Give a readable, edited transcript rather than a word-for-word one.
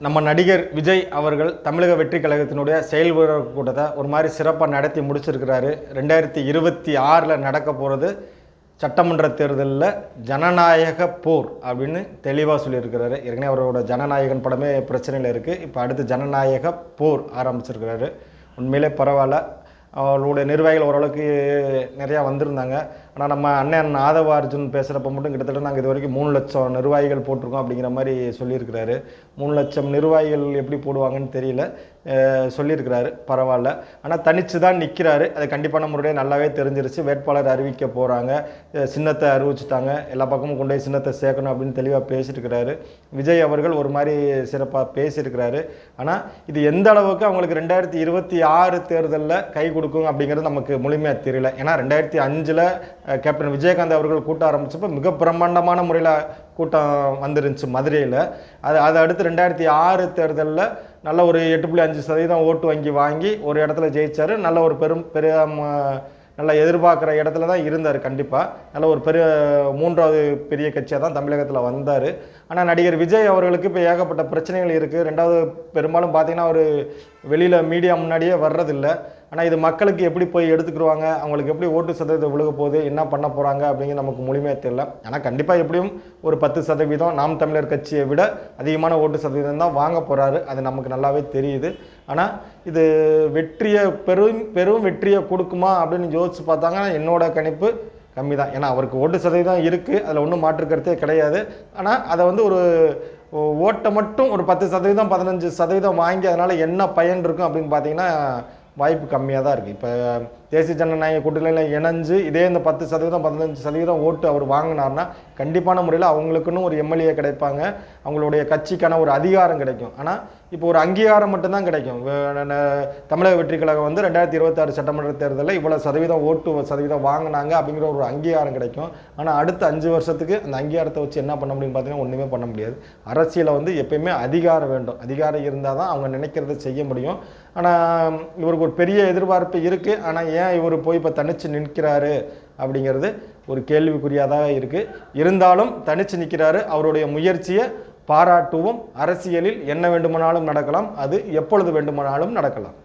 நம்ம நடிகர் விஜய் அவர்கள் தமிழக வெற்றி கழகத்தினுடைய செயல்வீரர் கூட்டத்தை ஒரு மாதிரி சிறப்பாக நடத்தி முடிச்சிருக்கிறாரு. 2026 நடக்க போகிறது சட்டமன்ற தேர்தலில் ஜனநாயக போர் அப்படின்னு தெளிவாக சொல்லியிருக்கிறாரு. ஏற்கனவே அவரோட ஜனநாயகன் படமே பிரச்சனையில் இருக்குது. இப்போ அடுத்து ஜனநாயக போர் ஆரம்பிச்சிருக்கிறாரு. உண்மையிலே பரவாயில்ல. அவர்களுடைய நிர்வாகிகள் ஓரளவுக்கு நிறையா வந்திருந்தாங்க. ஆனால் நம்ம அண்ணன் ஆதவ அர்ஜுன் பேசுகிறப்ப மட்டும் கிட்டத்தட்ட நாங்கள் இது வரைக்கும் 3 லட்சம் நிர்வாகிகள் போட்டிருக்கோம் அப்படிங்கிற மாதிரி சொல்லியிருக்கிறாரு. 3 லட்சம் நிர்வாகிகள் எப்படி போடுவாங்கன்னு தெரியல, சொல்லியிருக்கிறாரு. பரவாயில்ல. ஆனால் தனித்து தான் நிற்கிறாரு. அது கண்டிப்பான முறையில் நல்லாவே தெரிஞ்சிருச்சு. வேட்பாளர் அறிவிக்க போகிறாங்க, சின்னத்தை அறிவிச்சிட்டாங்க, எல்லா பக்கமும் கொண்டு போய் சின்னத்தை சேர்க்கணும் அப்படின்னு தெளிவாக பேசியிருக்கிறாரு. விஜய் அவர்கள் ஒரு மாதிரி சிறப்பாக பேசியிருக்கிறாரு. ஆனால் இது எந்த அளவுக்கு அவங்களுக்கு 2026 தேர்தலில் கை கொடுக்கும் அப்படிங்கிறது நமக்கு முழுமையாக தெரியல. ஏன்னா 2005 கேப்டன் விஜயகாந்த் அவர்கள் கூட்டம் ஆரம்பிச்சப்போ மிக பிரம்மாண்டமான முறையில் கூட்டம் வந்துருந்துச்சு மதுரையில். அதை அடுத்து 2006 தேர்தலில் நல்ல ஒரு 8.5% ஓட்டு வாங்கி ஒரு இடத்துல ஜெயிச்சார். நல்ல ஒரு நல்லா எதிர்பார்க்குற இடத்துல தான் இருந்தார். கண்டிப்பாக நல்ல ஒரு 3வது பெரிய கட்சியாக தான் தமிழகத்தில் வந்தார். ஆனால் நடிகர் விஜய் அவர்களுக்கு இப்போ ஏகப்பட்ட பிரச்சனைகள் இருக்குது. 2வது பெரும்பாலும் பார்த்திங்கன்னா அவர் வெளியில் மீடியா முன்னாடியே வர்றதில்லை. ஆனால் இது மக்களுக்கு எப்படி போய் எடுத்துக்கிடுவாங்க, அவங்களுக்கு எப்படி ஓட்டு சதவீதம் விழுக போகுது, என்ன பண்ண போகிறாங்க அப்படிங்கிற நமக்கு முழுமையாக தெரியல. ஆனால் கண்டிப்பாக எப்படியும் ஒரு 10% நாம் தமிழர் கட்சியை விட அதிகமான ஓட்டு சதவீதம் தான் வாங்க போகிறாரு. அது நமக்கு நல்லாவே தெரியுது. ஆனால் இது வெற்றியை பெரும் வெற்றியை கொடுக்குமா அப்படின்னு யோசிச்சு பார்த்தாங்கன்னா என்னோட கணிப்பு கம்மி தான். ஏன்னா அவருக்கு ஓட்டு சதவீதம் இருக்குது, அதில் ஒன்றும் மாற்றுக்கருத்தே கிடையாது. ஆனால் அதை ஒரு ஓட்டை மட்டும் ஒரு 10% 15% வாங்கி அதனால் என்ன பயன் இருக்கும் அப்படின்னு பார்த்தீங்கன்னா வாய்ப்பு கம்மியாக தான் இருக்குது. இப்போ தேசிய ஜனநாயக கூட்டணியில் இணைஞ்சு இதே இந்த 10% 15% ஓட்டு அவர் வாங்கினார்னா கண்டிப்பான முறையில் அவங்களுக்குன்னு ஒரு எம்எல்ஏ கிடைப்பாங்க, அவங்களுடைய கட்சிக்கான ஒரு அதிகாரம் கிடைக்கும். ஆனால் இப்போ ஒரு அங்கீகாரம் மட்டும்தான் கிடைக்கும். தமிழக வெற்றி கழகம் 2026 சட்டமன்ற தேர்தலில் இவ்வளோ ஓட்டு சதவீதம் வாங்கினாங்க அப்படிங்கிற ஒரு அங்கீகாரம் கிடைக்கும். ஆனால் அடுத்த 5 வருஷத்துக்கு அந்த அங்கீகாரத்தை வச்சு என்ன பண்ண முடியும்னு பார்த்தீங்கன்னா ஒன்றுமே பண்ண முடியாது. அரசியலில் எப்பயுமே அதிகாரம் வேண்டும். அதிகாரம் இருந்தால் தான் அவங்க நினைக்கிறத செய்ய முடியும். ஆனால் இவருக்கு ஒரு பெரிய எதிர்பார்ப்பு இருக்குது. ஆனால் ஏன் இவர் போய் இப்போ தனித்து நிற்கிறாரு அப்படிங்கிறது ஒரு கேள்விக்குறியாதாக இருக்குது. இருந்தாலும் தனித்து நிற்கிறாரு. அவருடைய முயற்சியை பாராட்டுவோம். அரசியலில் என்ன வேண்டுமானாலும் நடக்கலாம், அது எப்பொழுது வேண்டுமானாலும் நடக்கலாம்.